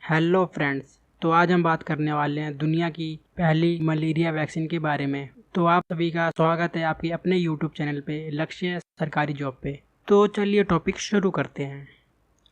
Hello friends. तो आज हम बात करने वाले हैं दुनिया की पहली मलेरिया वैक्सीन के बारे में। तो आप सभी का स्वागत है आपके अपने यूट्यूब चैनल पे लक्ष्य सरकारी जॉब पे। तो चलिए टॉपिक शुरू करते हैं।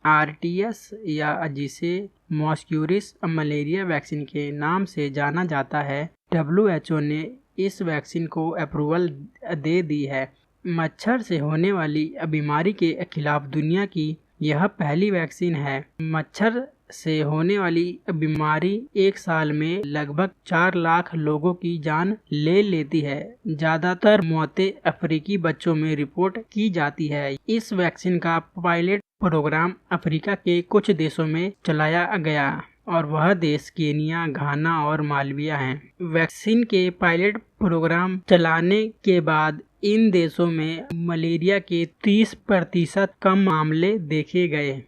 आरटीएस या जिसे मॉस्क्यूरिस मलेरिया वैक्सीन के नाम से जाना जाता है, डब्ल्यूएचओ ने इस वैक्सीन को अप्रूवल दे दी है। मच्छर से होने वाली बीमारी के खिलाफ दुनिया की यह पहली वैक्सीन है। मच्छर से होने वाली बीमारी एक साल में लगभग 4 लाख लोगों की जान ले लेती है। ज्यादातर मौतें अफ्रीकी बच्चों में रिपोर्ट की जाती है। इस वैक्सीन का पायलट प्रोग्राम अफ्रीका के कुछ देशों में चलाया गया और वह देश केनिया, घाना और मालवीय हैं। वैक्सीन के पायलट प्रोग्राम चलाने के बाद इन देशों में मलेरिया के 30% कम मामले देखे गए।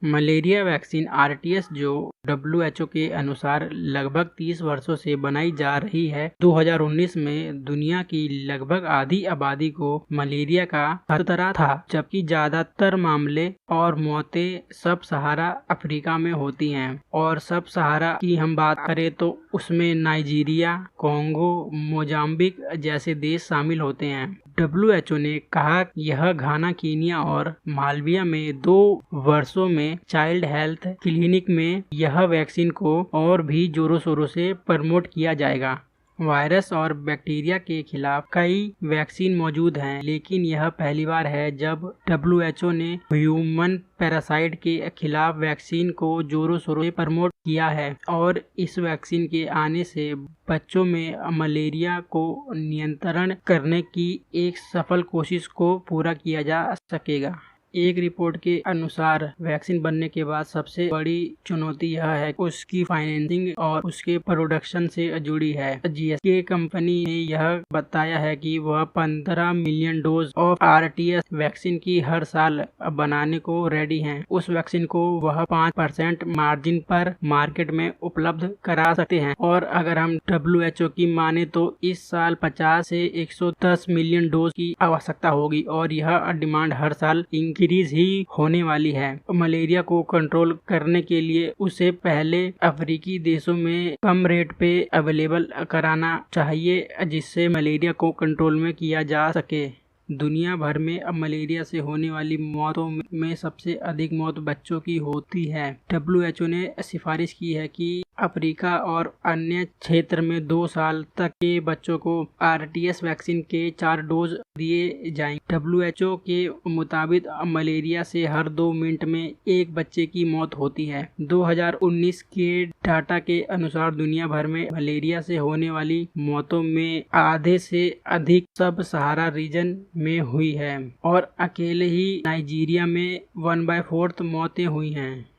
मलेरिया वैक्सीन आरटीएस जो डब्ल्यूएचओ के अनुसार लगभग 30 वर्षों से बनाई जा रही है, 2019 में दुनिया की लगभग आधी आबादी को मलेरिया का खतरा था, जबकि ज्यादातर मामले और मौतें सब सहारा अफ्रीका में होती हैं। और सब सहारा की हम बात करें तो उसमें नाइजीरिया, कोंगो, मोजाम्बिक जैसे देश शामिल होते हैं। डब्ल्यूएचओ ने कहा यह घाना, कीनिया और मालवीय में 2 वर्षों में चाइल्ड हेल्थ क्लिनिक में यह वैक्सीन को और भी जोरों शोरों से प्रमोट किया जाएगा। वायरस और बैक्टीरिया के खिलाफ कई वैक्सीन मौजूद हैं, लेकिन यह पहली बार है जब डब्ल्यूएचओ ने ह्यूमन पैरासाइट के खिलाफ वैक्सीन को जोरों शोरों से प्रमोट किया है। और इस वैक्सीन के आने से बच्चों में मलेरिया को नियंत्रण करने की एक सफल कोशिश को पूरा किया जा सकेगा। एक रिपोर्ट के अनुसार वैक्सीन बनने के बाद सबसे बड़ी चुनौती यह है उसकी फाइनेंसिंग और उसके प्रोडक्शन से जुड़ी है। जीएसके कंपनी ने यह बताया है कि वह 15 million dose of RTS vaccine की हर साल बनाने को रेडी हैं। उस वैक्सीन को वह 5% मार्जिन पर मार्केट में उपलब्ध करा सकते हैं। और अगर हम डब्ल्यूएचओ की माने तो इस साल 50 से 110 मिलियन डोज की आवश्यकता होगी और यह डिमांड हर साल इंक्रीज ही होने वाली है। मलेरिया को कंट्रोल करने के लिए उसे पहले अफ्रीकी देशों में कम रेट पे अवेलेबल कराना चाहिए, जिससे मलेरिया को कंट्रोल में किया जा सके। दुनिया भर में अब मलेरिया से होने वाली मौतों में सबसे अधिक मौत बच्चों की होती है। डब्ल्यूएचओ ने सिफारिश की है कि अफ्रीका और अन्य क्षेत्र में 2 साल तक के बच्चों को आरटीएस वैक्सीन के 4 डोज दिए जाएंगे। डब्ल्यूएचओ के मुताबिक मलेरिया से हर 2 मिनट में एक बच्चे की मौत होती है। 2019 के डाटा के अनुसार दुनिया भर में मलेरिया से होने वाली मौतों में आधे से अधिक सब सहारा रीजन में हुई है और अकेले ही नाइजीरिया में 1/4 मौतें हुई हैं।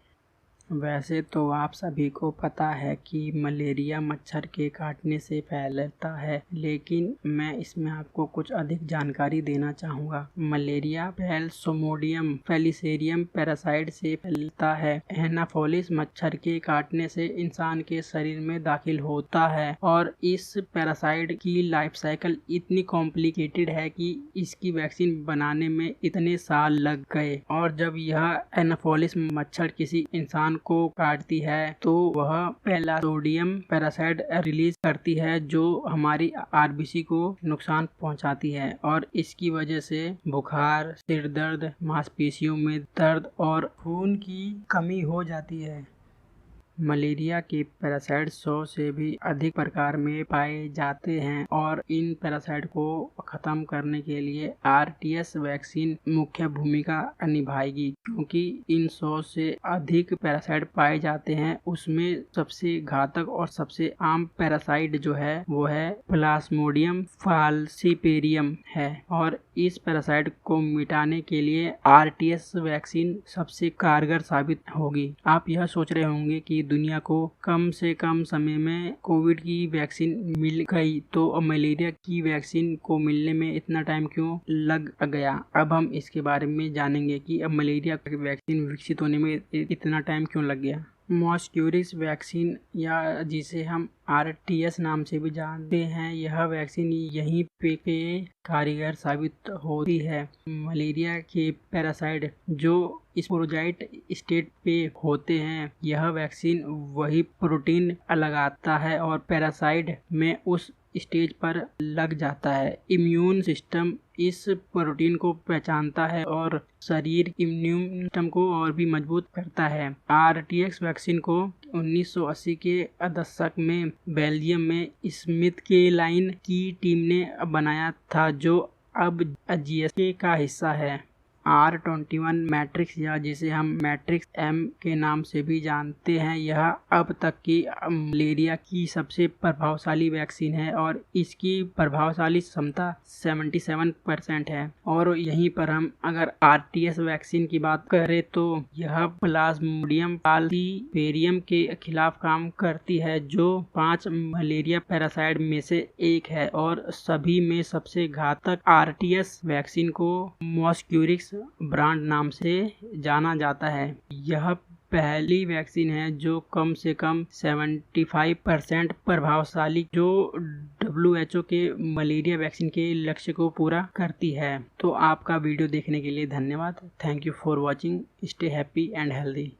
वैसे तो आप सभी को पता है कि मलेरिया मच्छर के काटने से फैलता है, लेकिन मैं इसमें आपको कुछ अधिक जानकारी देना चाहूँगा। मलेरिया प्लाज्मोडियम फैलिसेरियम पैरासाइट से फैलता है। एनाफोलिस मच्छर के काटने से इंसान के शरीर में दाखिल होता है और इस पैरासाइट की लाइफ साइकिल इतनी कॉम्प्लिकेटेड है कि इसकी वैक्सीन बनाने में इतने साल लग गए। और जब यह एनाफोलिस मच्छर किसी इंसान को काटती है तो वह प्लाज्मोडियम पैरासाइट रिलीज करती है, जो हमारी आरबीसी को नुकसान पहुंचाती है और इसकी वजह से बुखार, सिर दर्द, मांसपेशियों में दर्द और खून की कमी हो जाती है। मलेरिया के पैरासाइट 100 से भी अधिक प्रकार में पाए जाते हैं और इन पैरासाइट को खत्म करने के लिए आरटीएस वैक्सीन मुख्य भूमिका निभाएगी। क्योंकि इन 100 से अधिक पैरासाइट पाए जाते हैं, उसमें सबसे घातक और सबसे आम पैरासाइट जो है वो है प्लाज्मोडियम फाल्सिपेरियम है और इस पैरासाइट को मिटाने के लिए आरटीएस वैक्सीन सबसे कारगर साबित होगी। आप यह सोच रहे होंगे कि दुनिया को कम से कम समय में कोविड की वैक्सीन मिल गई, तो मलेरिया की वैक्सीन को मिलने में इतना टाइम क्यों लग गया। अब हम इसके बारे में जानेंगे कि अब मलेरिया की वैक्सीन विकसित होने में इतना टाइम क्यों लग गया। मॉस्क्यूरिक्स वैक्सीन या जिसे हम RTS नाम से भी जानते हैं, यह वैक्सीन यहीं पे कारीगर साबित होती है। मलेरिया के पैरासाइट जो स्पोरोजाइट स्टेट पे होते हैं, यह वैक्सीन वही प्रोटीन लगाता है और पैरासाइट में उस स्टेज पर लग जाता है। इम्यून सिस्टम इस प्रोटीन को पहचानता है और शरीर इम्यून सिस्टम को और भी मजबूत करता है। RTX वैक्सीन को 1980 के दशक में बेल्जियम में स्मिथ के लाइन की टीम ने बनाया था, जो अब GSK का हिस्सा है। R21 मैट्रिक्स या जिसे हम मैट्रिक्स M के नाम से भी जानते हैं, यह अब तक की मलेरिया की सबसे प्रभावशाली वैक्सीन है और इसकी प्रभावशाली क्षमता 77% है। और यहीं पर हम अगर RTS वैक्सीन की बात करें तो यह प्लाज्मोडियम फाल्सीपेरियम के खिलाफ काम करती है, जो 5 मलेरिया पैरासाइट में से एक है और सभी में सबसे घातक। RTS वैक्सीन को मॉस्क्यूरिक्स ब्रांड नाम से जाना जाता है। यह पहली वैक्सीन है जो कम से कम 75% प्रभावशाली, जो WHO के मलेरिया वैक्सीन के लक्ष्य को पूरा करती है। तो आपका वीडियो देखने के लिए धन्यवाद। Thank you for watching. Stay happy and healthy.